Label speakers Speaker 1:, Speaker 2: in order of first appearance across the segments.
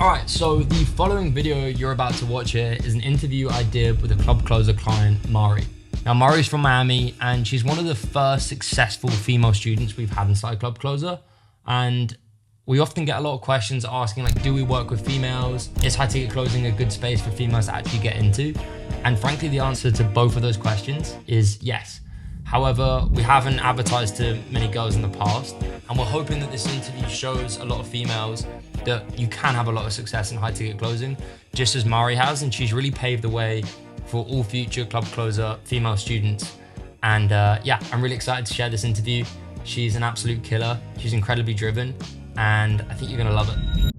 Speaker 1: Alright, so the following video you're about to watch here is an interview I did with a Club Closer client, Mari. Now, Mari's from Miami, and she's one of the first successful female students we've had inside Club Closer. And we often get a lot of questions asking, like, do we work with females? Is high ticket closing a good space for females to actually get into? And frankly, the answer to both of those questions is yes. However, we haven't advertised to many girls in the past, and we're hoping that this interview shows a lot of females that you can have a lot of success in high ticket closing, just as Mari has, and she's really paved the way for all future Club Closer female students. And yeah, I'm really excited to share this interview. She's an absolute killer. She's incredibly driven, and I think you're gonna love it.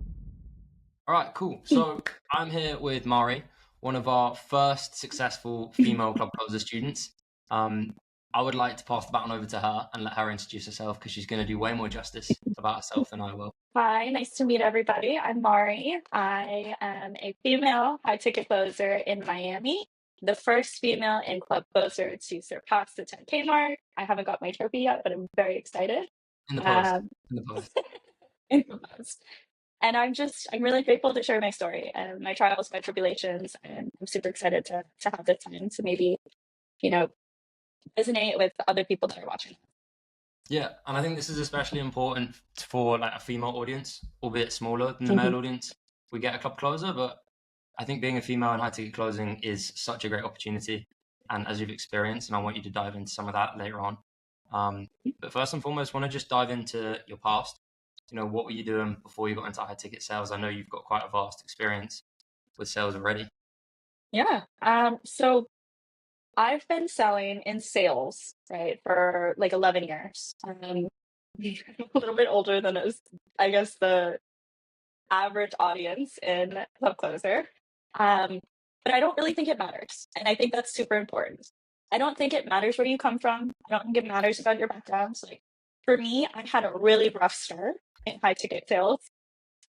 Speaker 1: All right, cool. So I'm here with Mari, one of our first successful female Club Closer students. I would like to pass the baton over to her and let her introduce herself because she's going to do way more justice about herself than I will.
Speaker 2: Hi, nice to meet everybody. I'm Mari. I am a female high ticket closer in Miami, the first female in Club Closer to surpass the 10K mark. I haven't got my trophy yet, but I'm very excited.
Speaker 1: In the post.
Speaker 2: Um,
Speaker 1: In the post.
Speaker 2: in the post. And I'm really grateful to share my story and my trials, my tribulations, and I'm super excited to have this time to maybe, you know, resonate with other people that are watching.
Speaker 1: Yeah, and I think this is especially important for like a female audience, albeit smaller than the male audience. We get a Club Closer, but I think being a female in high ticket closing is such a great opportunity. And as you've experienced, and I want you to dive into some of that later on. But first and foremost, I want to just dive into your past. You know, what were you doing before you got into high ticket sales? I know you've got quite a vast experience with sales already.
Speaker 2: Yeah. So I've been selling in sales, right, for like 11 years. I'm a little bit older than I guess, the average audience in Club Closer. Um, but I don't really think it matters. And I think that's super important. I don't think it matters where you come from. I don't think it matters about your backgrounds. Like for me, I had a really rough start in high ticket sales.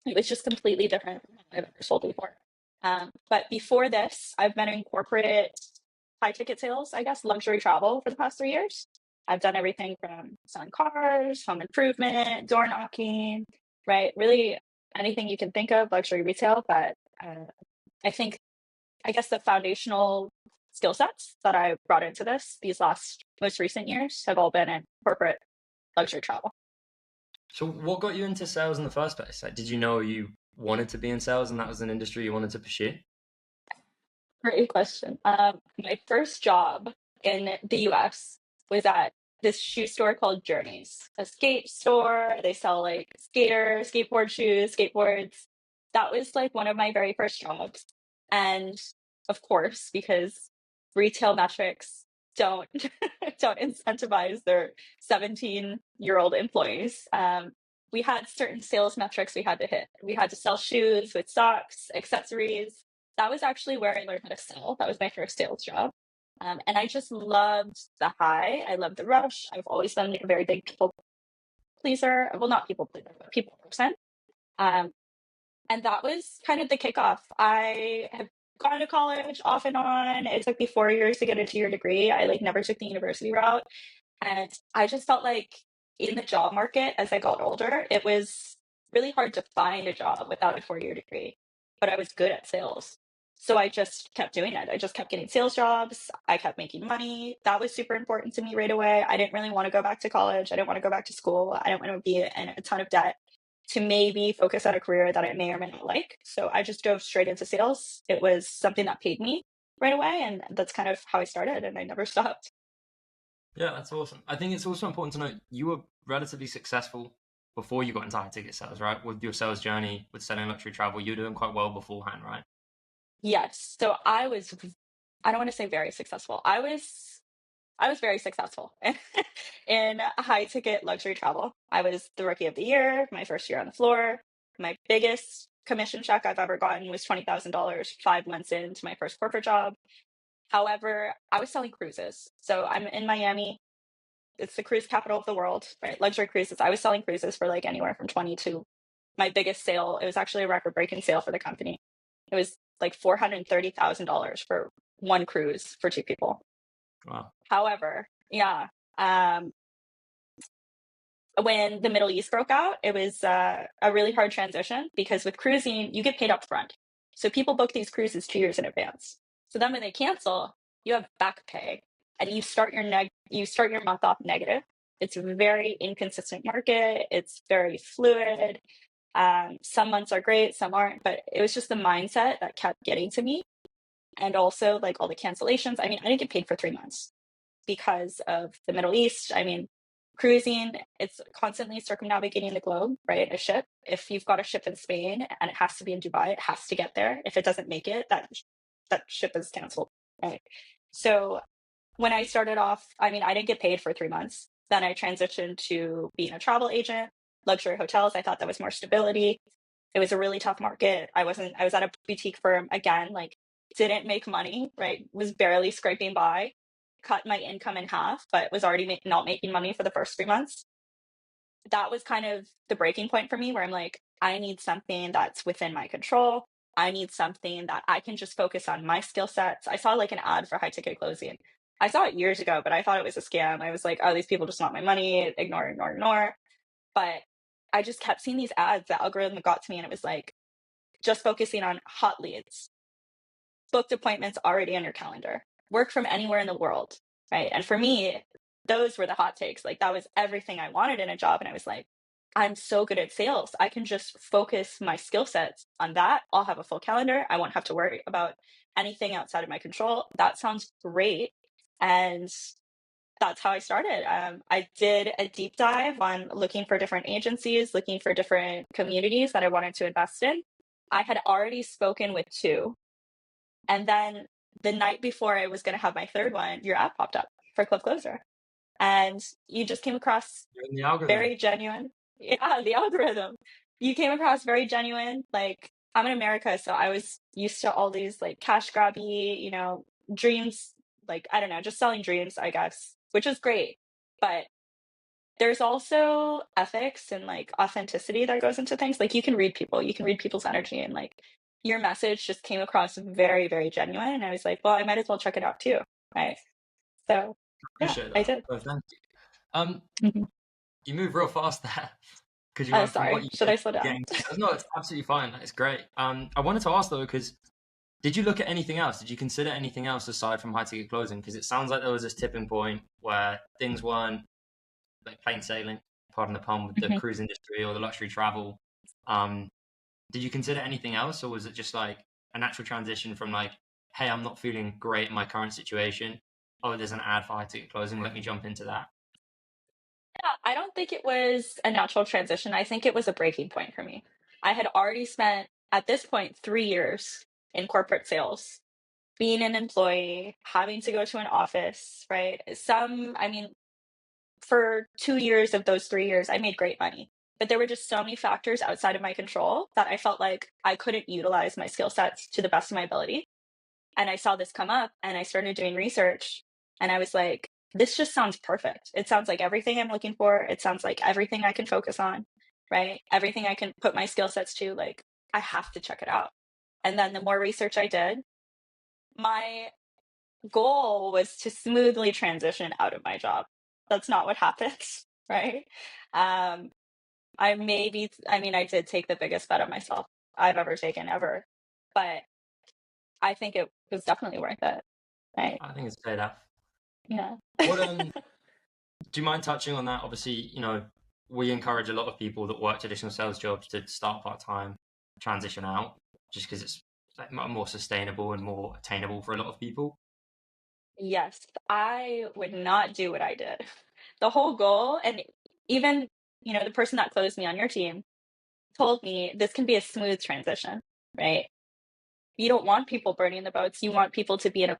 Speaker 2: It was just completely different from what I've ever sold before. But before this, I've been in corporate high ticket sales, I guess, luxury travel for the past 3 years. I've done everything from selling cars, home improvement, door knocking, right? Really anything you can think of, luxury retail. But I think, I guess the foundational skill sets that I brought into these most recent years have all been in corporate luxury travel.
Speaker 1: So what got you into sales in the first place? Like, did you know you wanted to be in sales and that was an industry you wanted to pursue?
Speaker 2: Great question. My first job in the US was at this shoe store called Journeys, a skate store. They sell like skateboard shoes, skateboards. That was like one of my very first jobs. And of course, because retail metrics don't don't incentivize their 17-year-old employees. We had certain sales metrics we had to hit. We had to sell shoes with socks, accessories. That was actually where I learned how to sell. That was my first sales job. And I just loved the high. I loved the rush. I've always been like a very big people pleaser. Well, not people pleaser, but people person. Um, and that was kind of the kickoff. I have gone to college off and on. It took me 4 years to get a 2-year degree. I like never took the university route. And I just felt like in the job market as I got older, it was really hard to find a job without a 4-year degree. But I was good at sales. So I just kept doing it. I just kept getting sales jobs. I kept making money. That was super important to me right away. I didn't really want to go back to college. I didn't want to go back to school. I didn't want to be in a ton of debt to maybe focus on a career that I may or may not like. So I just dove straight into sales. It was something that paid me right away. And that's kind of how I started. And I never stopped.
Speaker 1: Yeah, that's awesome. I think it's also important to note you were relatively successful before you got into high ticket sales, right? With your sales journey, with selling luxury travel, you were doing quite well beforehand, right?
Speaker 2: Yes. So I don't want to say very successful. I was very successful in high ticket luxury travel. I was the rookie of the year, my first year on the floor. My biggest commission check I've ever gotten was $20,000 5 months into my first corporate job. However, I was selling cruises. So I'm in Miami. It's the cruise capital of the world, right? Luxury cruises. I was selling cruises for like anywhere from 20 to my biggest sale. It was actually a record breaking sale for the company. It was like $430,000 for one cruise for two people.
Speaker 1: Wow.
Speaker 2: However, yeah, um, when the Middle East broke out, it was a really hard transition because with cruising, you get paid up front. So people book these cruises 2 years in advance. So then when they cancel, you have back pay and you start your month off negative. It's a very inconsistent market. It's very fluid. Some months are great, some aren't, but it was just the mindset that kept getting to me. And also like all the cancellations. I mean, I didn't get paid for 3 months because of the Middle East. I mean, cruising, it's constantly circumnavigating the globe, right? A ship. If you've got a ship in Spain and it has to be in Dubai, it has to get there. If it doesn't make it, that ship is canceled, right? So when I started off, I mean, I didn't get paid for 3 months. Then I transitioned to being a travel agent, luxury hotels. I thought that was more stability. It was a really tough market. I was at a boutique firm again, like didn't make money, right? Was barely scraping by, cut my income in half, but was already not making money for the first 3 months. That was kind of the breaking point for me where I'm like, I need something that's within my control. I need something that I can just focus on my skill sets. I saw like an ad for high ticket closing. I saw it years ago, but I thought it was a scam. I was like, oh, these people just want my money, ignore, ignore, ignore. But I just kept seeing these ads. The algorithm got to me and it was like, just focusing on hot leads, booked appointments already on your calendar, work from anywhere in the world, right? And for me, those were the hot takes. Like that was everything I wanted in a job. And I was like, I'm so good at sales. I can just focus my skill sets on that. I'll have a full calendar. I won't have to worry about anything outside of my control. That sounds great. And that's how I started. I did a deep dive on looking for different agencies, looking for different communities that I wanted to invest in. I had already spoken with two. And then the night before I was going to have my third one, your app popped up for Club Closer. And you just came across
Speaker 1: You're in the algorithm.
Speaker 2: very genuine. Yeah, the algorithm. You came across very genuine. Like, I'm in America, so I was used to all these like cash grabby, dreams. Like, I don't know, just selling dreams, I guess, which is great. But there's also ethics and like authenticity that goes into things. Like, you can read people's energy, and like your message just came across very, very genuine. And I was like, well, I might as well check it out too. Right. So, yeah,
Speaker 1: Appreciate
Speaker 2: I
Speaker 1: that.
Speaker 2: did.
Speaker 1: Oh, thank you. Um,
Speaker 2: Mhm.
Speaker 1: you move real fast there because you
Speaker 2: Oh,
Speaker 1: went from what
Speaker 2: sorry.
Speaker 1: you
Speaker 2: Should
Speaker 1: said
Speaker 2: I slow
Speaker 1: to
Speaker 2: down?
Speaker 1: getting. No, it's absolutely fine. It's great. I wanted to ask though, because did you look at anything else? Did you consider anything else aside from high ticket closing? Because it sounds like there was this tipping point where things weren't like plain sailing, pardon the pun, with the
Speaker 2: Mhm.
Speaker 1: cruise industry or the luxury travel. Um, did you consider anything else, or was it just like a natural transition from like, hey, I'm not feeling great in my current situation. Oh, there's an ad for high ticket closing. Let me jump into that.
Speaker 2: Yeah, I don't think it was a natural transition. I think it was a breaking point for me. I had already spent, at this point, 3 years in corporate sales, being an employee, having to go to an office, right? I mean, for 2 years of those 3 years, I made great money. But there were just so many factors outside of my control that I felt like I couldn't utilize my skill sets to the best of my ability. And I saw this come up and I started doing research and I was like, this just sounds perfect. It sounds like everything I'm looking for. It sounds like everything I can focus on, right? Everything I can put my skill sets to, like, I have to check it out. And then the more research I did, my goal was to smoothly transition out of my job. That's not what happens, right? Um, I mean, I did take the biggest bet on myself I've ever taken ever, but I think it was definitely worth it, right?
Speaker 1: I think it's paid off.
Speaker 2: Yeah.
Speaker 1: What do you mind touching on that? Obviously, we encourage a lot of people that work traditional sales jobs to start part time, transition out, just because it's like more sustainable and more attainable for a lot of people.
Speaker 2: Yes, I would not do what I did. The whole goal, and even, the person that closed me on your team told me this can be a smooth transition, right? You don't want people burning the boats. You want people to be in a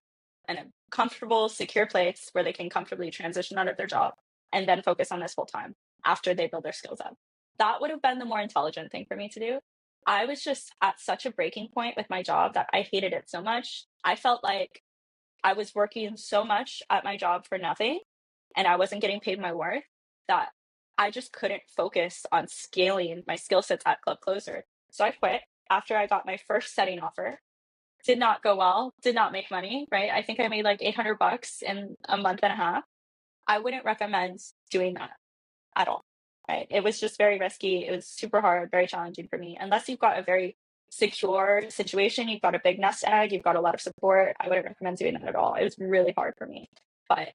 Speaker 2: comfortable, secure place where they can comfortably transition out of their job and then focus on this full time after they build their skills up. That would have been the more intelligent thing for me to do. I was just at such a breaking point with my job that I hated it so much. I felt like I was working so much at my job for nothing and I wasn't getting paid my worth that I just couldn't focus on scaling my skill sets at Club Closer. So I quit after I got my first setting offer. Did not go well, did not make money, right? I think I made like $800 in a month and a half. I wouldn't recommend doing that at all. right? It was just very risky. It was super hard, very challenging for me. Unless you've got a very secure situation, you've got a big nest egg, you've got a lot of support, I wouldn't recommend doing that at all. It was really hard for me, but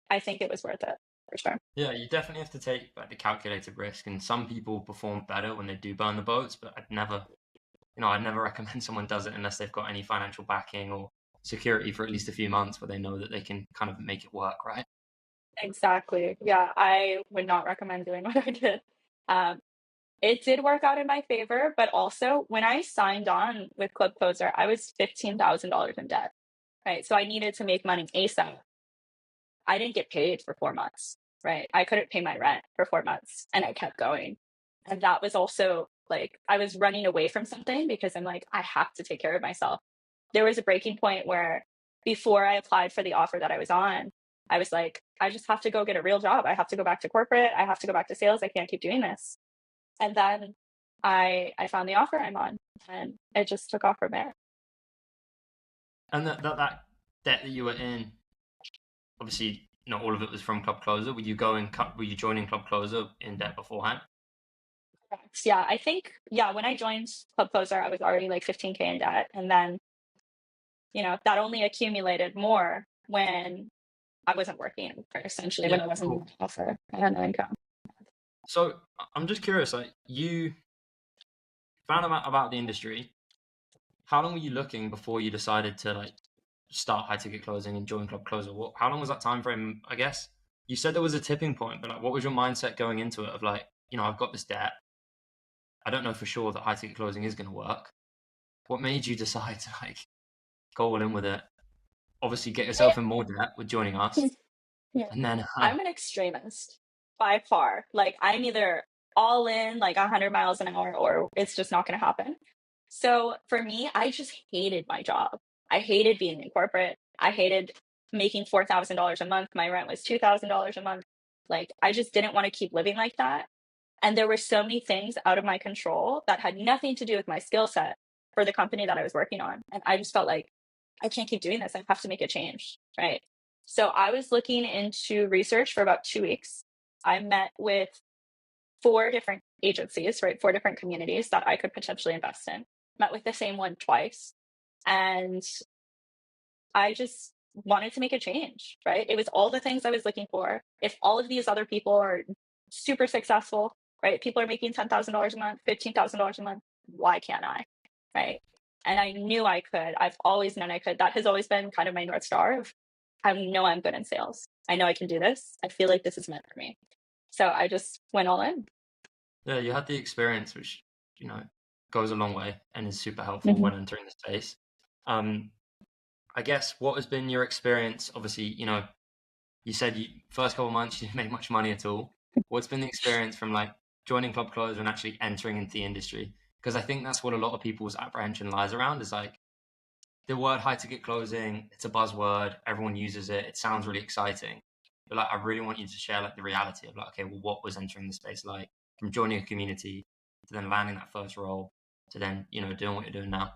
Speaker 2: I think it was worth it for sure.
Speaker 1: Yeah, you definitely have to take like the calculated risk, and some people perform better when they do burn the boats. But I'd never recommend someone does it unless they've got any financial backing or security for at least a few months where they know that they can kind of make it work, right?
Speaker 2: Exactly. Yeah, I would not recommend doing what I did. Um, it did work out in my favor, but also when I signed on with Club Closer, I was $15,000 in debt, right? So I needed to make money ASAP. I didn't get paid for 4 months, right? I couldn't pay my rent for 4 months and I kept going. And that was also like, I was running away from something because I'm like, I have to take care of myself. There was a breaking point where before I applied for the offer that I was on, I was like, I just have to go get a real job. I have to go back to corporate. I have to go back to sales. I can't keep doing this. And then I found the offer I'm on and it just took off from there.
Speaker 1: And that debt that you were in, obviously not all of it was from Club Closer. Were you joining Club Closer in debt beforehand?
Speaker 2: Correct. Yeah, I think, yeah, when I joined Club Closer, I was already like 15K in debt. And then, that only accumulated more when I wasn't working, essentially, when
Speaker 1: Yeah,
Speaker 2: I wasn't on
Speaker 1: cool.
Speaker 2: offer. I had no income.
Speaker 1: So I'm just curious, like you found out about the industry. How long were you looking before you decided to like start high ticket closing and join Club Closer? How long was that time frame? I guess you said there was a tipping point, but like, what was your mindset going into it? Of like, I've got this debt. I don't know for sure that high ticket closing is going to work. What made you decide to like go all in with it? Obviously, get yourself in more debt with joining us,
Speaker 2: Yeah.
Speaker 1: and then
Speaker 2: I'm an extremist by far. Like, I'm either all in, like 100 miles an hour, or it's just not going to happen. So for me, I just hated my job. I hated being in corporate. I hated making $4,000 a month. My rent was $2,000 a month. Like, I just didn't want to keep living like that. And there were so many things out of my control that had nothing to do with my skill set for the company that I was working on. And I just felt like I can't keep doing this. I have to make a change. Right. So I was looking into research for about 2 weeks. I met with 4 different agencies, right? 4 different communities that I could potentially invest in. Met with the same one twice. And I just wanted to make a change, right? It was all the things I was looking for. If all of these other people are super successful, right? People are making $10,000 a month, $15,000 a month. Why can't I? Right. And I knew I could. I've always known I could. That has always been kind of my North Star of I know I'm good in sales. I know I can do this. I feel like this is meant for me. So I just went all in.
Speaker 1: yeah, you had the experience, which you know goes a long way and is super helpful
Speaker 2: Mhm.
Speaker 1: when entering the space. Um, I guess what has been your experience? Obviously, you said you first couple of months you didn't make much money at all. What's been the experience from like joining Club Closer and actually entering into the industry? Because I think that's what a lot of people's apprehension lies around is like the word high ticket closing, it's a buzzword, everyone uses it, it sounds really exciting. But like I really want you to share like the reality of like, okay, well, what was entering the space like from joining a community to then landing that first role to then, doing what you're doing now.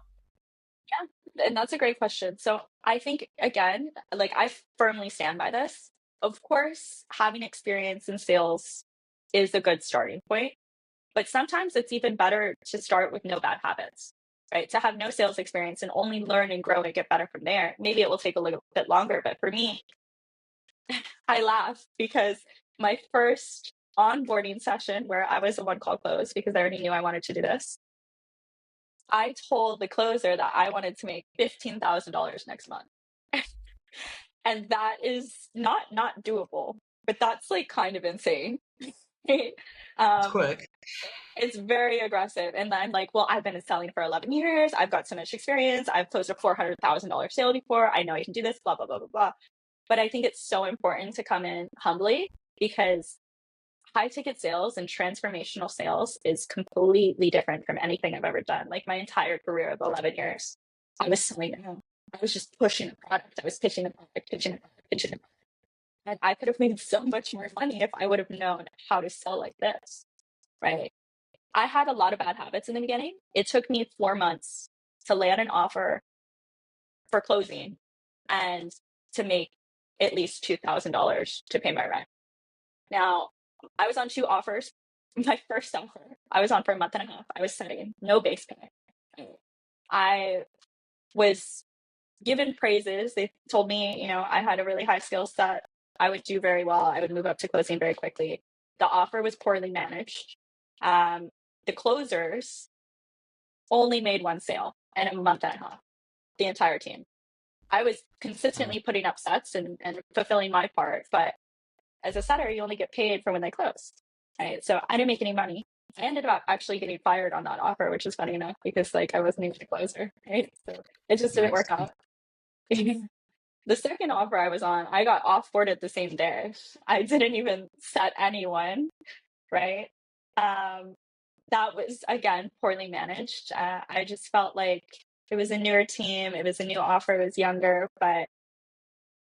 Speaker 2: Yeah, and that's a great question. So I think again, like I firmly stand by this. Of course, having experience in sales is a good starting point, but sometimes it's even better to start with no bad habits, right? To have no sales experience and only learn and grow and get better from there. Maybe it will take a little bit longer, but for me, I laugh because my first onboarding session where I was the one called close because I already knew I wanted to do this, I told the closer that I wanted to make $15,000 next month. And that is not doable, but that's like kind of insane.
Speaker 1: It's
Speaker 2: um,
Speaker 1: quick.
Speaker 2: it's very aggressive. And I'm like, well, I've been selling for 11 years. I've got so much experience. I've closed a $400,000 sale before. I know I can do this, blah, blah, blah, blah, blah. But I think it's so important to come in humbly because high ticket sales and transformational sales is completely different from anything I've ever done. Like my entire career of 11 years, I was selling it. I was just pushing a product. I was pitching a product, pitching a product, pitching a product. And I could have made so much more money if I would have known how to sell like this, right? I had a lot of bad habits in the beginning. It took me 4 months to land an offer for closing and to make at least $2,000 to pay my rent. Now, I was on 2 offers My first offer, I was on for a month and a half. I was studying, no base pay. I was given praises. They told me, I had a really high skill set. I would do very well. I would move up to closing very quickly. The offer was poorly managed. The closers only made one sale in a month and a half, the entire team. I was consistently putting up sets and fulfilling my part, but as a setter, you only get paid for when they close. Right. So I didn't make any money. I ended up actually getting fired on that offer, which is funny enough because I wasn't even a closer. Right. So it just didn't
Speaker 1: Nice.
Speaker 2: work out. The second offer I was on, I got offboarded the same day. I didn't even set anyone. Right. That was again poorly managed. I just felt like it was a newer team, it was a new offer, it was younger, but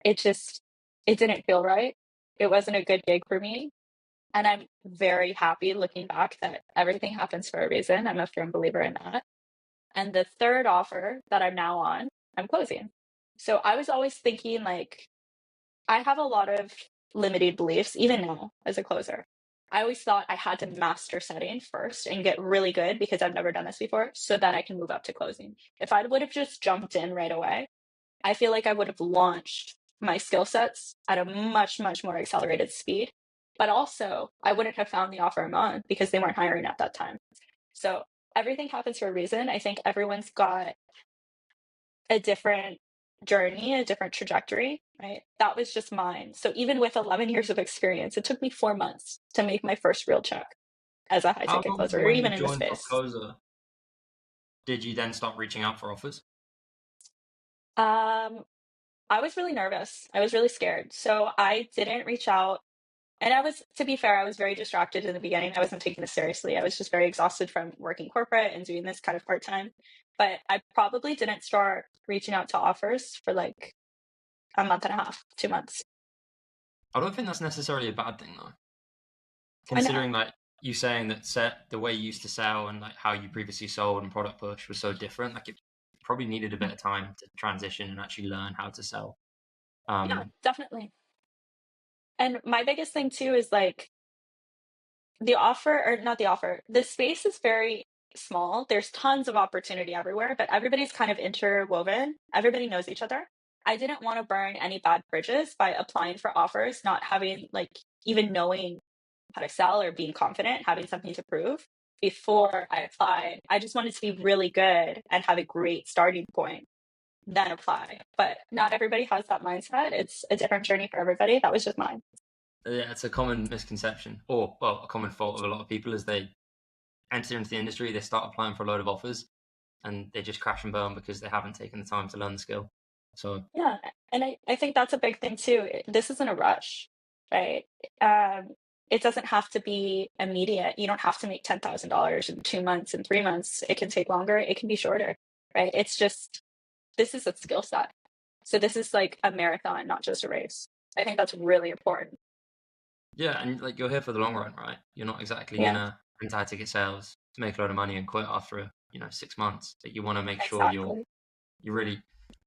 Speaker 2: it just it didn't feel right. It wasn't a good gig for me. And I'm very happy looking back that everything happens for a reason. I'm a firm believer in that. And the third offer that I'm now on, I'm closing. So I was always thinking like I have a lot of limited beliefs, even now as a closer. I always thought I had to master setting first and get really good because I've never done this before, so that I can move up to closing. If I would have just jumped in right away, I feel like I would have launched my skill sets at a much, much more accelerated speed. But also, I wouldn't have found the offer I'm on because they weren't hiring at that time. So everything happens for a reason. I think everyone's got a different journey, a different trajectory, right? That was just mine. So even with 11 years of experience, it took me 4 months to make my first real check as a high
Speaker 1: How
Speaker 2: ticket
Speaker 1: long
Speaker 2: closer,
Speaker 1: from
Speaker 2: or
Speaker 1: when you
Speaker 2: even in the
Speaker 1: joined Top
Speaker 2: space.
Speaker 1: Closer did you then start reaching out for offers?
Speaker 2: Um, I was really nervous. I was really scared. So I didn't reach out. And to be fair, I was very distracted in the beginning. I wasn't taking this seriously. I was just very exhausted from working corporate and doing this kind of part time. But I probably didn't start reaching out to offers for like a month and a half, 2 months.
Speaker 1: I don't think that's necessarily a bad thing though.
Speaker 2: I know.
Speaker 1: Considering like you saying that the way you used to sell and like how you previously sold and product push was so different, like it probably needed a bit of time to transition and actually learn how to sell.
Speaker 2: Yeah,
Speaker 1: Um,
Speaker 2: definitely. And my biggest thing too is like the offer, or not the offer, the space is very small. There's tons of opportunity everywhere, but everybody's kind of interwoven. Everybody knows each other. I didn't want to burn any bad bridges by applying for offers, not having like even knowing how to sell or being confident, having something to prove before I applied. I just wanted to be really good and have a great starting point, then apply. But not everybody has that mindset. It's a different journey for everybody. That was just mine.
Speaker 1: yeah, it's a common misconception, or well, a common fault of a lot of people is they enter into the industry, they start applying for a load of offers, and they just crash and burn because they haven't taken the time to learn the skill. So
Speaker 2: Yeah. And I think that's a big thing too. This isn't a rush, right? Um, it doesn't have to be immediate. You don't have to make $10,000 in 2 months, in 3 months. It can take longer. It can be shorter, right? It's just, this is a skill set. So this is like a marathon, not just a race. I think that's really important.
Speaker 1: yeah, and like you're here for the long run, right? You're not exactly
Speaker 2: Yeah,
Speaker 1: gonna enter high ticket sales to make a load of money and quit after 6 months. That you want to make sure
Speaker 2: exactly.
Speaker 1: you really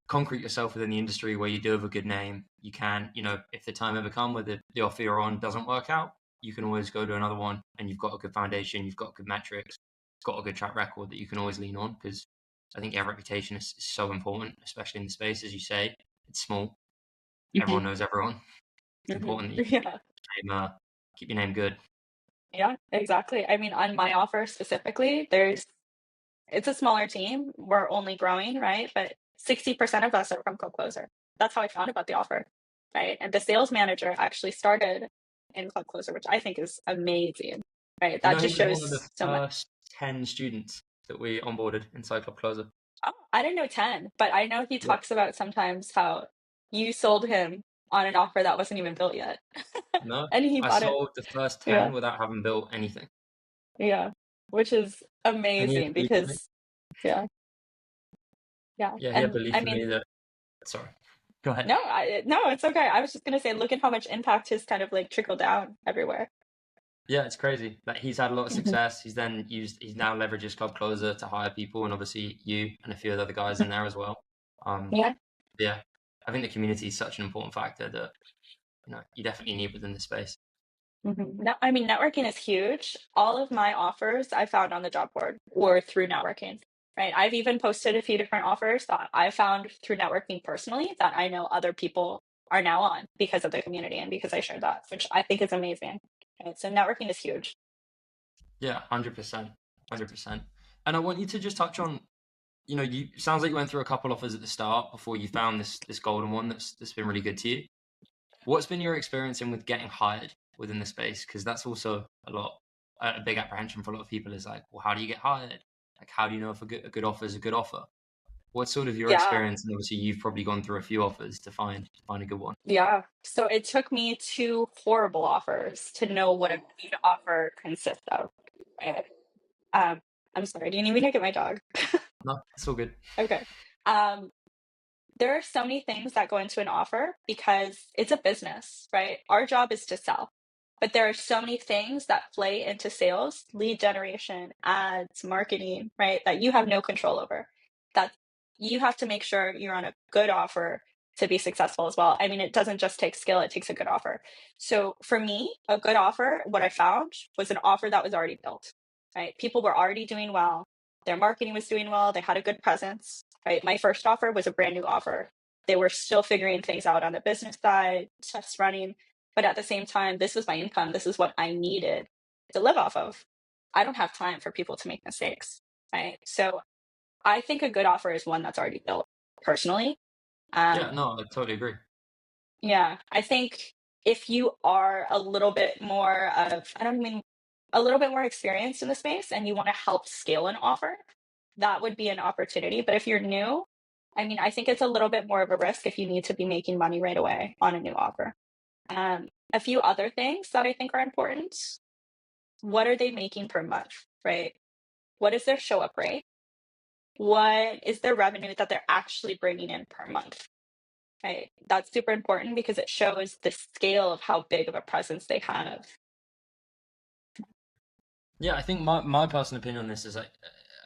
Speaker 1: concrete yourself within the industry where you do have a good name. You can, if the time ever come where the offer you're on doesn't work out, you can always go to another one, and you've got a good foundation, you've got good metrics, got a good track record that you can always lean on, because I think your reputation is so important, especially in the space, as you say. It's small.
Speaker 2: Hmm.
Speaker 1: Everyone knows everyone. It's
Speaker 2: Hmm.
Speaker 1: important that
Speaker 2: Yeah.
Speaker 1: keep your name good.
Speaker 2: Yeah, exactly. I mean, on my offer specifically, it's a smaller team. We're only growing, right? But 60% of us are from Club Closer. That's how I found about the offer, right? And the sales manager actually started in Club Closer, which I think is amazing, right?
Speaker 1: You
Speaker 2: That
Speaker 1: know, he
Speaker 2: just
Speaker 1: was one of the
Speaker 2: shows so much.
Speaker 1: first 10 students that we onboarded inside Club Closer.
Speaker 2: Oh, I didn't know 10, but I know he
Speaker 1: Yeah.
Speaker 2: talks about sometimes how you sold him on an offer that wasn't even built yet.
Speaker 1: No,
Speaker 2: And he
Speaker 1: I
Speaker 2: bought it.
Speaker 1: sold the first
Speaker 2: Yeah.
Speaker 1: 10 without having built anything.
Speaker 2: Yeah. Which is
Speaker 1: And he had
Speaker 2: amazing
Speaker 1: belief in me.
Speaker 2: because, yeah. Yeah.
Speaker 1: Yeah, he had
Speaker 2: And I
Speaker 1: belief in me
Speaker 2: mean,
Speaker 1: that. Sorry. Go ahead.
Speaker 2: no, it's okay. I was just gonna say, look at how much impact has kind of like trickled down everywhere.
Speaker 1: Yeah, it's crazy. Like he's had a lot of
Speaker 2: Hmm.
Speaker 1: success. He's now leverages Club Closer to hire people, and obviously you and a few of the other guys in there as well. Um,
Speaker 2: Yeah.
Speaker 1: yeah, I think the community is such an important factor that you definitely need within the space.
Speaker 2: No, I mean, networking is huge. All of my offers I found on the job board or through networking, right? I've even posted a few different offers that I found through networking personally that I know other people are now on because of the community and because I shared that, which I think is amazing. Right? So networking is huge.
Speaker 1: Yeah, 100%. 100%. And I want you to just touch on, you sounds like you went through a couple offers at the start before you found this golden one that's been really good to you. What's been your experience in with getting hired within the space? Because that's also a big apprehension for a lot of people is like, well, how do you get hired? Like, how do you know if a good offer is a good offer? What's sort of your
Speaker 2: Yeah.
Speaker 1: experience? And obviously, you've probably gone through a few offers to find a good one.
Speaker 2: Yeah. So it took me two horrible offers to know what a good offer consists of. Right? Um, I'm sorry. Do you need me to get my dog?
Speaker 1: No, it's all good.
Speaker 2: Okay. Um, there are so many things that go into an offer because it's a business, right? Our job is to sell. But there are so many things that play into sales, lead generation, ads, marketing, right? That you have no control over. That you have to make sure you're on a good offer to be successful as well. I mean, it doesn't just take skill, it takes a good offer. So for me, a good offer, what I found was an offer that was already built, right? People were already doing well. Their marketing was doing well. They had a good presence, right? My first offer was a brand new offer. They were still figuring things out on the business side, tests running, but at the same time, this was my income. This is what I needed to live off of. I don't have time for people to make mistakes, right? So I think a good offer is one that's already built personally.
Speaker 1: Yeah,
Speaker 2: Um,
Speaker 1: no, I totally agree.
Speaker 2: yeah, I think if you are a little bit more of, I don't mean a little bit more experienced in the space and you want to help scale an offer, that would be an opportunity. But if you're new, I mean, I think it's a little bit more of a risk if you need to be making money right away on a new offer. A few other things that I think are important. What are they making per month, right? What is their show up rate? What is their revenue that they're actually bringing in per month? Right? That's super important because it shows the scale of how big of a presence they have.
Speaker 1: Yeah, I think my personal opinion on this is like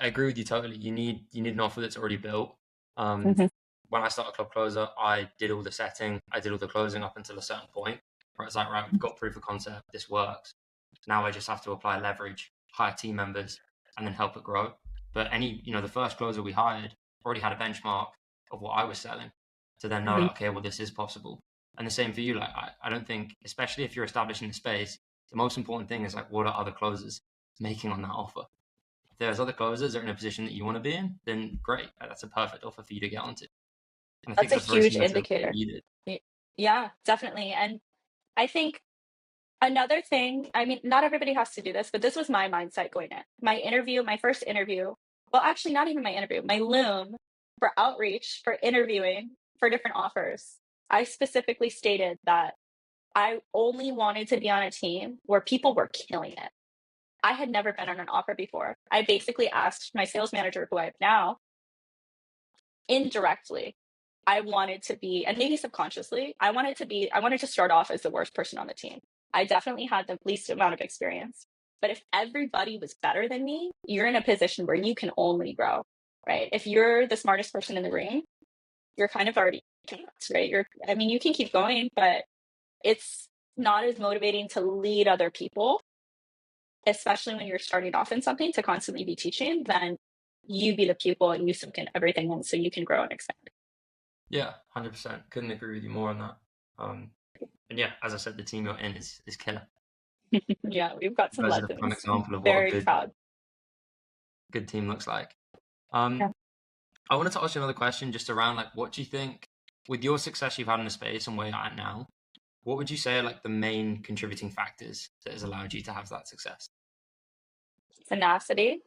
Speaker 1: I agree with you totally. You need an offer that's already built. Um,
Speaker 2: Mhm.
Speaker 1: when I started Club Closer, I did all the setting, I did all the closing up until a certain point where it's like, right, we've got proof of concept, this works. Now I just have to apply leverage, hire team members, and then help it grow. But the first closer we hired already had a benchmark of what I was selling to then know,
Speaker 2: Mhm.
Speaker 1: like, okay, well, this is possible. And the same for you. Like, I don't think, especially if you're establishing the space, the most important thing is like, what are other closers making on that offer? If there's other closers that are in a position that you want to be in, then great. That's a perfect offer for you to get onto. And I think
Speaker 2: That's a
Speaker 1: that's very
Speaker 2: huge
Speaker 1: similar to what
Speaker 2: indicator.
Speaker 1: you did.
Speaker 2: Yeah, definitely. And I think another thing, I mean, not everybody has to do this, but this was my mindset going in. My first interview, well, actually, not even my interview, my Loom for outreach, for interviewing for different offers. I specifically stated that I only wanted to be on a team where people were killing it. I had never been on an offer before. I basically asked my sales manager, who I have now, indirectly, I wanted to be, and maybe subconsciously, I wanted to start off as the worst person on the team. I definitely had the least amount of experience. But if everybody was better than me, you're in a position where you can only grow, right? If you're the smartest person in the room, you're kind of already capped, right? I mean, you can keep going, but it's not as motivating to lead other people, especially when you're starting off in something, to constantly be teaching, than you be the pupil and you soak in everything in so you can grow and expand.
Speaker 1: Yeah, 100%. Couldn't agree with you more on that. Um, and yeah, as I said, the team you're in is killer.
Speaker 2: Yeah, we've got
Speaker 1: You
Speaker 2: some
Speaker 1: guys are the prime
Speaker 2: legends.
Speaker 1: example of what a
Speaker 2: Very
Speaker 1: good
Speaker 2: proud.
Speaker 1: good team looks like. Um,
Speaker 2: Yeah.
Speaker 1: I wanted to ask you another question just around like what do you think with your success you've had in the space and where you're at now, what would you say are like the main contributing factors that has allowed you to have that success?
Speaker 2: Tenacity,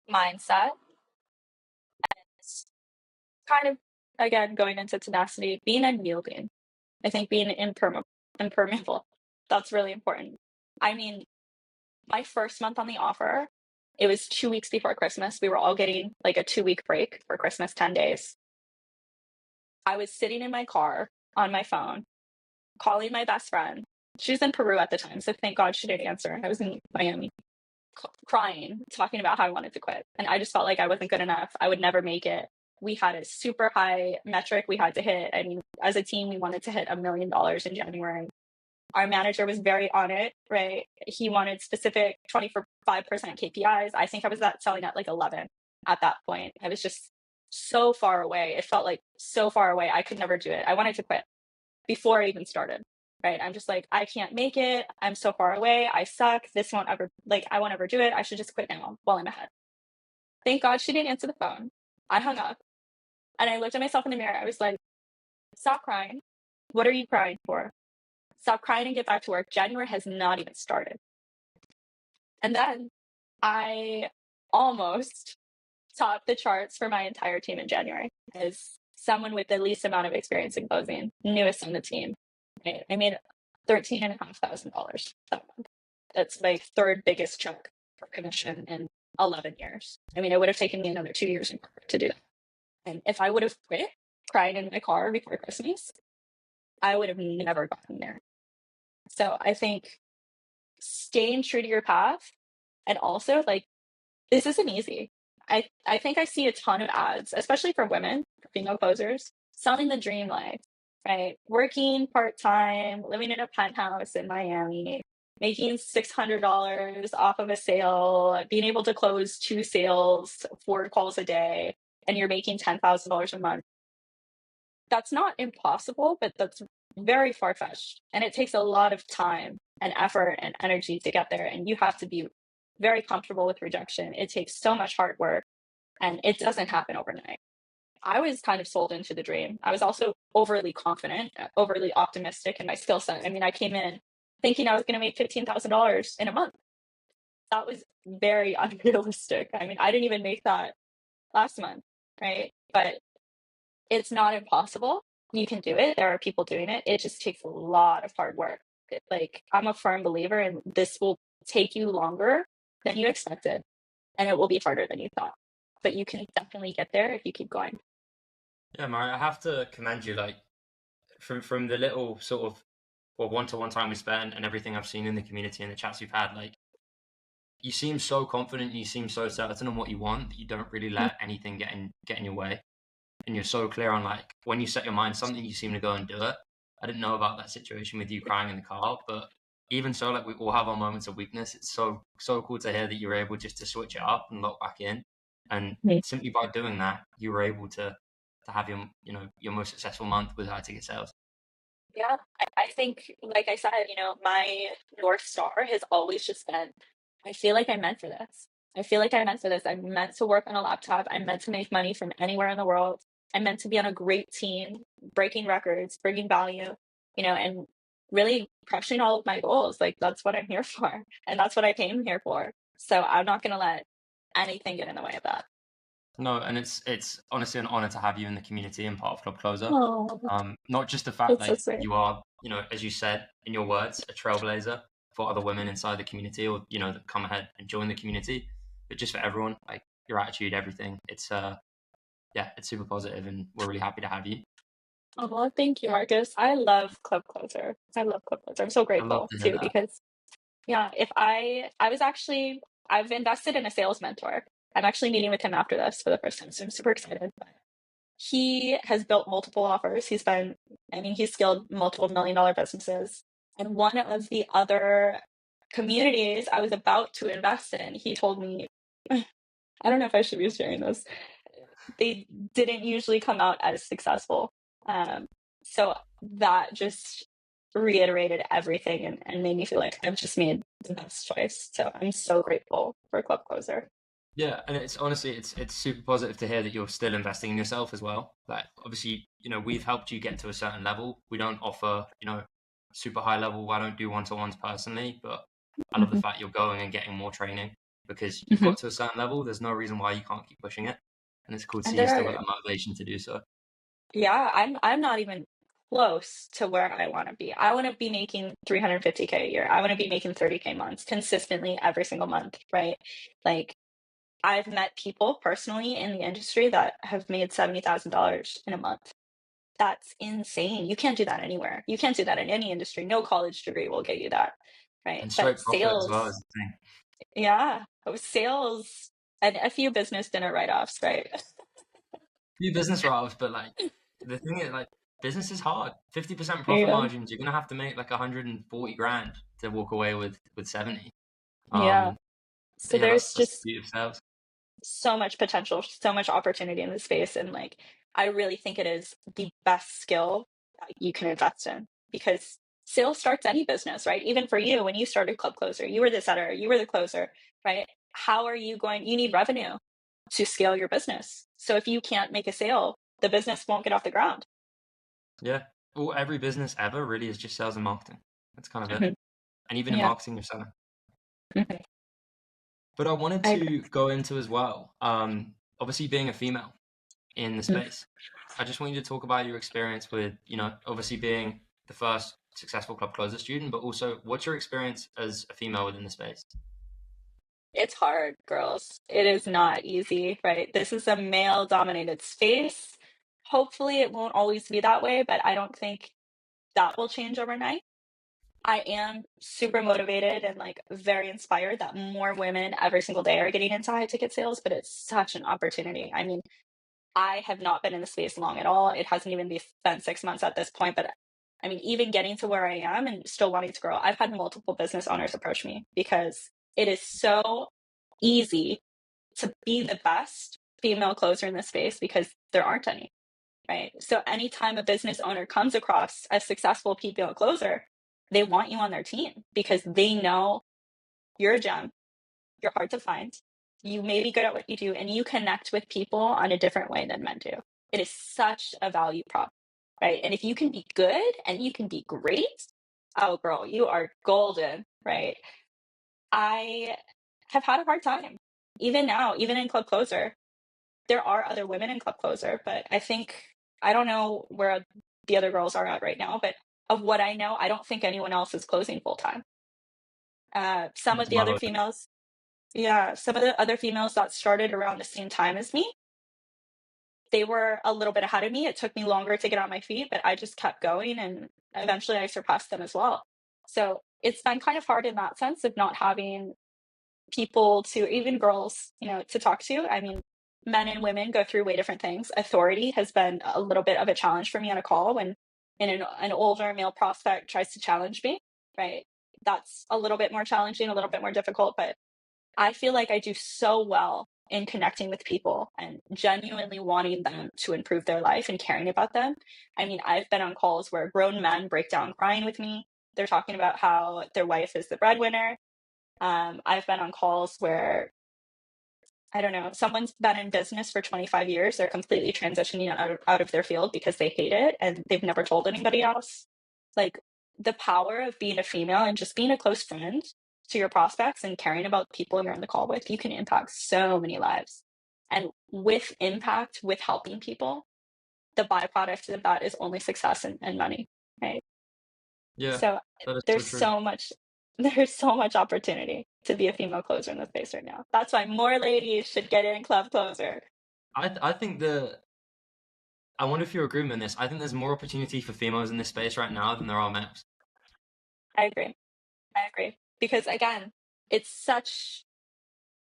Speaker 2: mindset, it's kind of, again, going into tenacity, being unyielding. I think being impermeable, that's really important. I mean, my first month on the offer, it was 2 weeks before Christmas. We were all getting like a 2 week break for Christmas, 10 days. I was sitting in my car on my phone, calling my best friend. She was in Peru at the time, so thank God she didn't answer. I was in Miami, crying, talking about how I wanted to quit. And I just felt like I wasn't good enough. I would never make it. We had a super high metric we had to hit. I mean, as a team, we wanted to hit $1 million in January. Our manager was very on it, right? He wanted specific 25% KPIs. I think I was selling at like 11 at that point. I was just so far away. It felt like so far away. I could never do it. I wanted to quit before I even started, right? I'm just like, I can't make it. I'm so far away. I suck. This won't ever, like, I won't ever do it. I should just quit now while I'm ahead. Thank God she didn't answer the phone. I hung up and I looked at myself in the mirror. I was like, stop crying. What are you crying for? Stop crying and get back to work. January has not even started. And then I almost topped the charts for my entire team in January as someone with the least amount of experience in closing, newest on the team. Right? I made $13,500 that month. That's my third biggest chunk for commission in 11 years. I mean, it would have taken me another 2 years to do that. And if I would have quit crying in my car before Christmas, I would have never gotten there. So I think staying true to your path, and also like, this isn't easy. I think I see a ton of ads, especially for women, female closers, selling the dream life, right? Working part-time, living in a penthouse in Miami, making $600 off of a sale, being able to close 2 sales, 4 calls a day, and you're making $10,000 a month. That's not impossible, but that's very far-fetched. And it takes a lot of time and effort and energy to get there. And you have to be very comfortable with rejection. It takes so much hard work and it doesn't happen overnight. I was kind of sold into the dream. I was also overly confident, overly optimistic in my skill set. I mean, I came in thinking I was going to make $15,000 in a month. That was very unrealistic. I mean, I didn't even make that last month, right? But it's not impossible. You can do it. There are people doing it. It just takes a lot of hard work. Like, I'm a firm believer, and this will take you longer than you expected, and it will be harder than you thought. But you can definitely get there if you keep going.
Speaker 1: Yeah, Mari, I have to commend you. Like from the little sort of one-to-one time we spent and everything I've seen in the community and the chats we've had, like you seem so confident, you seem so certain on what you want that you don't really let anything get in your way. And you're so clear on like when you set your mind something, you seem to go and do it. I didn't know about that situation with you crying in the car, but even so, like we all have our moments of weakness. It's so cool to hear that you're able just to switch it up and lock back in, and simply by doing that, you were able to have your your most successful month with high ticket sales.
Speaker 2: Yeah, I think, like I said, my North Star has always just been, I feel like I'm meant for this. I feel like I'm meant for this. I'm meant to work on a laptop. I'm meant to make money from anywhere in the world. I'm meant to be on a great team, breaking records, bringing value, and really crushing all of my goals. Like, that's what I'm here for. And that's what I came here for. So I'm not going to let anything get in the way of that.
Speaker 1: No, and it's honestly an honor to have you in the community and part of Club Closer.
Speaker 2: Oh,
Speaker 1: Not just the fact
Speaker 2: that's so
Speaker 1: like
Speaker 2: sweet.
Speaker 1: you are, as you said in your words, a trailblazer for other women inside the community, or that come ahead and join the community, but just for everyone, like your attitude, everything. It's yeah, it's super positive, and we're really happy to have you.
Speaker 2: Oh, well, thank you, Marcus. I love Club Closer. I love Club Closer. I'm so
Speaker 1: I love
Speaker 2: grateful
Speaker 1: to hear
Speaker 2: too,
Speaker 1: that.
Speaker 2: because yeah, if I was actually, I've invested in a sales mentor. I'm actually meeting with him after this for the first time, so I'm super excited. He has built multiple offers. He's scaled multiple $1 million businesses. And one of the other communities I was about to invest in, he told me, I don't know if I should be sharing this. They didn't usually come out as successful. So that just reiterated everything and made me feel like I've just made the best choice. So I'm so grateful for Club Closer.
Speaker 1: Yeah, and it's honestly it's super positive to hear that you're still investing in yourself as well. Like obviously, we've helped you get to a certain level. We don't offer, super high level. I don't do one-to-ones personally, but I love the
Speaker 2: Mhm.
Speaker 1: fact you're going and getting more training because you've
Speaker 2: Mhm.
Speaker 1: got to a certain level. There's no reason why you can't keep pushing it. And it's cool to
Speaker 2: And
Speaker 1: see you
Speaker 2: there
Speaker 1: still
Speaker 2: are,
Speaker 1: got the motivation to do so.
Speaker 2: yeah, I'm not even close to where I want to be. I want to be making 350K a year. I want to be making 30K months consistently every single month, right? Like, I've met people personally in the industry that have made $70,000 in a month. That's insane. You can't do that anywhere. You can't do that in any industry. No college degree will get you that, right?
Speaker 1: And
Speaker 2: But
Speaker 1: straight profit as well
Speaker 2: sales,
Speaker 1: is the thing.
Speaker 2: yeah, sales and a few business dinner write-offs, right?
Speaker 1: Few business write-offs, but like the thing is like business is hard. 50% profit
Speaker 2: Yeah.
Speaker 1: margins. You're gonna have to make like 140 grand to walk away with 70.
Speaker 2: Yeah.
Speaker 1: But
Speaker 2: So
Speaker 1: yeah,
Speaker 2: there's
Speaker 1: that's the
Speaker 2: just
Speaker 1: beauty of sales.
Speaker 2: so much potential, so much opportunity in this space. And like, I really think it is the best skill that you can invest in because sales starts any business, right? Even for you, when you started Club Closer, you were the setter, you were the closer, right? How are you going? You need revenue to scale your business. So if you can't make a sale, the business won't get off the ground.
Speaker 1: Yeah. Well, every business ever really is just sales and marketing. That's kind of it.
Speaker 2: Mhm.
Speaker 1: And even in
Speaker 2: Yeah.
Speaker 1: marketing, you're selling.
Speaker 2: Mhm.
Speaker 1: But I wanted
Speaker 2: I agree.
Speaker 1: to go into as well, obviously being a female in the
Speaker 2: Mhm.
Speaker 1: space. I just want you to talk about your experience with, obviously being the first successful club closer student, but also what's your experience as a female within the space?
Speaker 2: It's hard, girls. It is not easy, right? This is a male dominated space. Hopefully, it won't always be that way, but I don't think that will change overnight. I am super motivated and like very inspired that more women every single day are getting into high ticket sales, but it's such an opportunity. I mean, I have not been in the space long at all. It hasn't even been 6 months at this point, but I mean, even getting to where I am and still wanting to grow, I've had multiple business owners approach me because it is so easy to be the best female closer in the space because there aren't any, right? So anytime a business owner comes across a successful female closer, they want you on their team because they know you're a gem, you're hard to find, you may be good at what you do, and you connect with people on a different way than men do. It is such a value prop, right? And if you can be good and you can be great, oh girl, you are golden, right? I have had a hard time. Even now, even in Club Closer, there are other women in Club Closer, but I think I don't know where the other girls are at right now, but of what I know, I don't think anyone else is closing full time. Some of
Speaker 1: To
Speaker 2: the
Speaker 1: my
Speaker 2: other
Speaker 1: knowledge.
Speaker 2: females, yeah, some of the other females that started around the same time as me, they were a little bit ahead of me. It took me longer to get on my feet, but I just kept going and eventually I surpassed them as well. So it's been kind of hard in that sense of not having people to, even girls, to talk to. I mean, men and women go through way different things. Authority has been a little bit of a challenge for me on a call when an older male prospect tries to challenge me, right? That's a little bit more challenging, a little bit more difficult, but I feel like I do so well in connecting with people and genuinely wanting them to improve their life and caring about them. I mean, I've been on calls where grown men break down crying with me. They're talking about how their wife is the breadwinner. I've been on calls where, I don't know, someone's been in business for 25 years. They're completely transitioning out of their field because they hate it and they've never told anybody else. Like the power of being a female and just being a close friend to your prospects and caring about the people you're on the call with, you can impact so many lives. And with impact, with helping people, the byproduct of that is only success and money, right?
Speaker 1: Yeah,
Speaker 2: So
Speaker 1: that is so
Speaker 2: there's
Speaker 1: true.
Speaker 2: so much there's so much opportunity to be a female closer in the space right now. That's why more ladies should get in Club Closer.
Speaker 1: I think I wonder if you agree with this. I think there's more opportunity for females in this space right now than there are males.
Speaker 2: I agree. I agree. Because again, it's such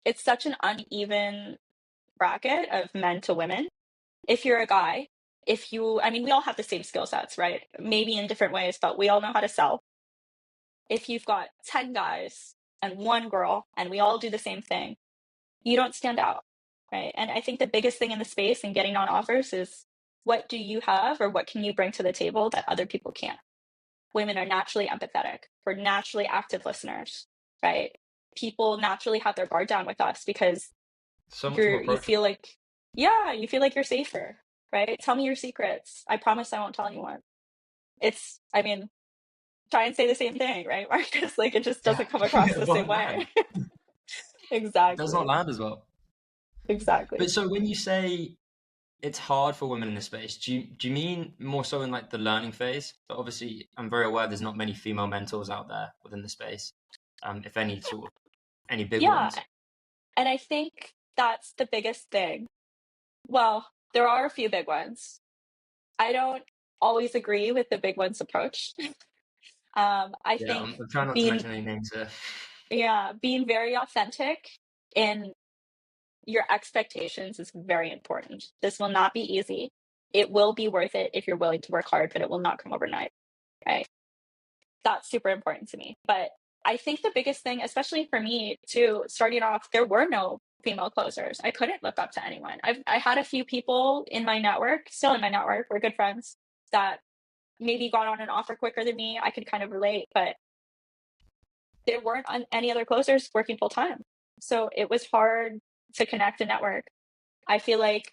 Speaker 2: it's such an uneven bracket of men to women. If you're a guy, if you I mean we all have the same skill sets, right? Maybe in different ways, but we all know how to sell. If you've got 10 guys and one girl and we all do the same thing, you don't stand out, right? And I think the biggest thing in the space and getting on offers is what do you have or what can you bring to the table that other people can't? Women are naturally empathetic. We're naturally active listeners, right? People naturally have their guard down with us because
Speaker 1: So much more
Speaker 2: you
Speaker 1: approachable.
Speaker 2: feel like, yeah, you feel like you're safer, right? Tell me your secrets. I promise I won't tell anyone. I mean, try and say the same thing, right, Marcus? Like it just
Speaker 1: Yeah,
Speaker 2: doesn't come across
Speaker 1: it
Speaker 2: the same
Speaker 1: won't
Speaker 2: way.
Speaker 1: land. It does not
Speaker 2: Exactly.
Speaker 1: land as well. But
Speaker 2: Exactly.
Speaker 1: so when you say it's hard for women in this space, do you mean more so in like the learning phase? But obviously, I'm very aware there's not many female mentors out there within the space, if any sort of any big
Speaker 2: Yeah.
Speaker 1: ones.
Speaker 2: And I think that's the biggest thing. Well, there are a few big ones. I don't always agree with the big ones approach. I
Speaker 1: Yeah,
Speaker 2: think
Speaker 1: I'm trying not to
Speaker 2: being,
Speaker 1: mention any names here.
Speaker 2: yeah, being very authentic in your expectations is very important. This will not be easy. it will be worth it if you're willing to work hard, but it will not come overnight, right? That's super important to me. But I think the biggest thing, especially for me too, starting off, there were no female closers. I couldn't look up to anyone. I had a few people in my network, still in my network, we're good friends, that maybe got on an offer quicker than me. I could kind of relate, but there weren't any other closers working full time. So it was hard to connect a network. I feel like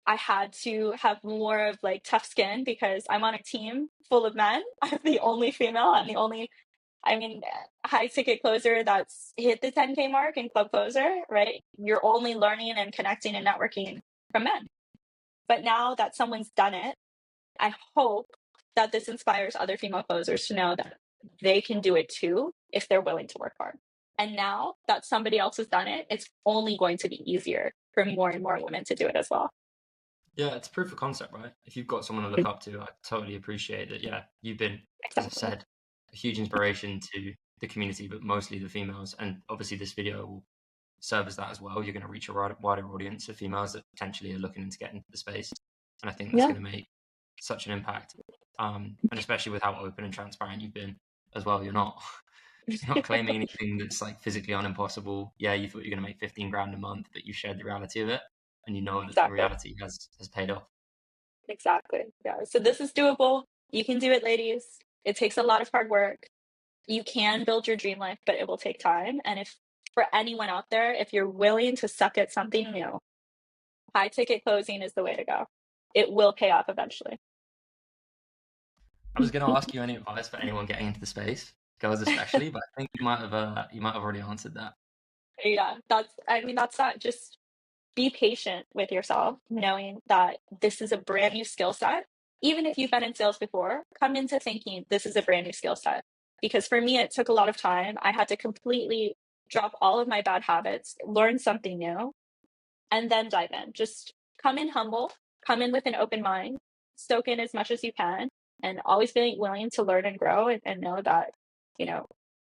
Speaker 2: I had to have more of like tough skin because I'm on a team full of men. I'm the only female. I'm the only, I mean, high ticket closer that's hit the 10K mark in club closer, right? You're only learning and connecting and networking from men. But now that someone's done it, I hope that this inspires other female closers to know that they can do it too if they're willing to work hard. And now that somebody else has done it, it's only going to be easier for more and more women to do it as well.
Speaker 1: Yeah, it's proof of concept, right? If you've got someone to look up to, I totally appreciate that. Yeah, you've been, as I
Speaker 2: Exactly.
Speaker 1: said, a huge inspiration to the community, but mostly the females. And obviously, this video will serve as that as well. You're going to reach a wider audience of females that potentially are looking to get into the space. And I think that's
Speaker 2: Yeah.
Speaker 1: going to make such an impact. And especially with how open and transparent you've been as well. You're not claiming anything that's like physically unimpossible. Yeah, you thought you were going to make 15 grand a month, but you shared the reality of it, and you know that the
Speaker 2: Exactly.
Speaker 1: reality has paid off.
Speaker 2: Exactly. Yeah. So this is doable. You can do it, ladies. It takes a lot of hard work. You can build your dream life, but it will take time. And if for anyone out there, if you're willing to suck at something new, high ticket closing is the way to go. It will pay off eventually.
Speaker 1: I was going to ask you any advice for anyone getting into the space, girls especially, but I think you might have already answered that.
Speaker 2: Yeah, that's that. Just be patient with yourself, knowing that this is a brand new skill set. Even if you've been in sales before, come into thinking this is a brand new skill set. Because for me, it took a lot of time. I had to completely drop all of my bad habits, learn something new, and then dive in. Just come in humble, come in with an open mind, soak in as much as you can, and always being willing to learn and grow and know that, you know,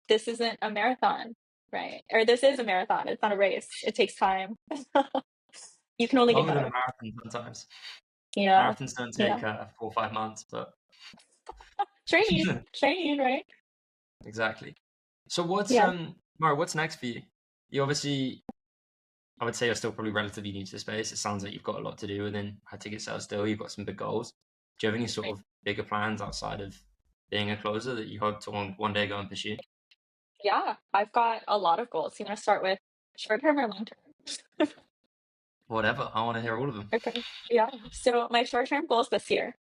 Speaker 2: this isn't a marathon, right? Or this is a marathon. It's not a race. It takes time. You can only get
Speaker 1: Longer than a
Speaker 2: better.
Speaker 1: marathon sometimes.
Speaker 2: Yeah.
Speaker 1: Marathons don't take
Speaker 2: Yeah.
Speaker 1: 4 or 5 months, but
Speaker 2: Training, right?
Speaker 1: exactly. So what's
Speaker 2: Yeah.
Speaker 1: Mara, what's next for you? You obviously, I would say you're still probably relatively new to the space. It sounds like you've got a lot to do within high ticket sales still. You've got some big goals. Do you have any sort
Speaker 2: Right.
Speaker 1: of bigger plans outside of being a closer that you hope to one day go and pursue?
Speaker 2: Yeah. I've got a lot of goals. You want to start with short term or long term?
Speaker 1: Whatever. I want to hear all of them.
Speaker 2: Okay. Yeah. So my short term goals this year,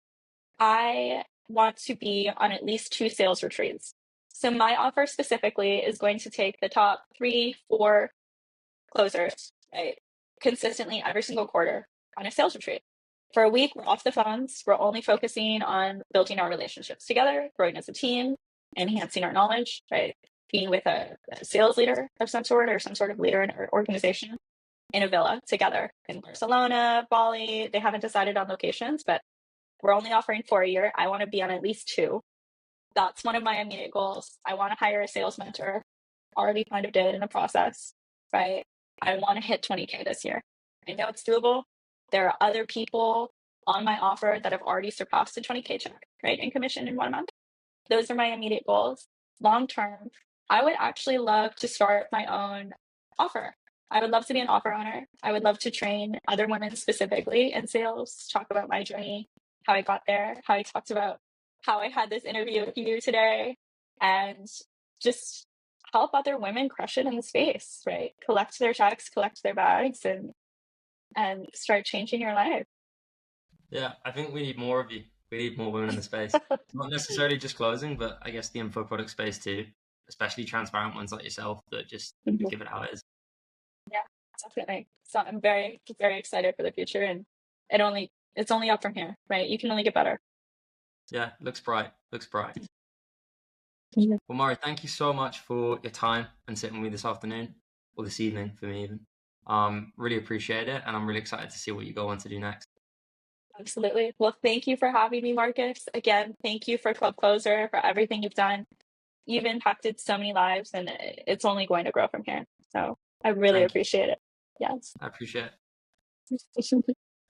Speaker 2: I want to be on at least 2 sales retreats. So my offer specifically is going to take the top 3, 4 closers, right, consistently every single quarter on a sales retreat. For a week, we're off the phones. We're only focusing on building our relationships together, growing as a team, enhancing our knowledge, right? Being with a sales leader of some sort or some sort of leader in our organization in a villa together in Barcelona, Bali. They haven't decided on locations, but we're only offering 4 a year. I want to be on at least 2. That's one of my immediate goals. I want to hire a sales mentor. Already kind of did in the process, right? I want to hit 20K this year. I know it's doable. There are other people on my offer that have already surpassed the 20K check, right, in commission in 1 month. Those are my immediate goals. Long term, I would actually love to start my own offer. I would love to be an offer owner. I would love to train other women specifically in sales, talk about my journey, how I got there, how I talked about how I had this interview with you today, and just help other women crush it in the space, right? Collect their checks, collect their bags, and start changing your life.
Speaker 1: Yeah, I think we need more of you. We need more women in the space. Not necessarily just closing, but I guess the info product space too, especially transparent ones like yourself that just give it how it is.
Speaker 2: Yeah, definitely. So I'm very, very excited for the future, and it's only up from here, right? You can only get better.
Speaker 1: Yeah, looks bright. Looks bright.
Speaker 2: Yeah.
Speaker 1: Well, Mari, thank you so much for your time and sitting with me this afternoon or this evening for me even. Really appreciate it, and I'm really excited to see what you go on to do next.
Speaker 2: Absolutely. Well, thank you for having me, Marcus. Again, thank you for Club Closer, for everything you've done. You've impacted so many lives, and it's only going to grow from here. So I really
Speaker 1: Thank you.
Speaker 2: appreciate it. Yes.
Speaker 1: I appreciate it.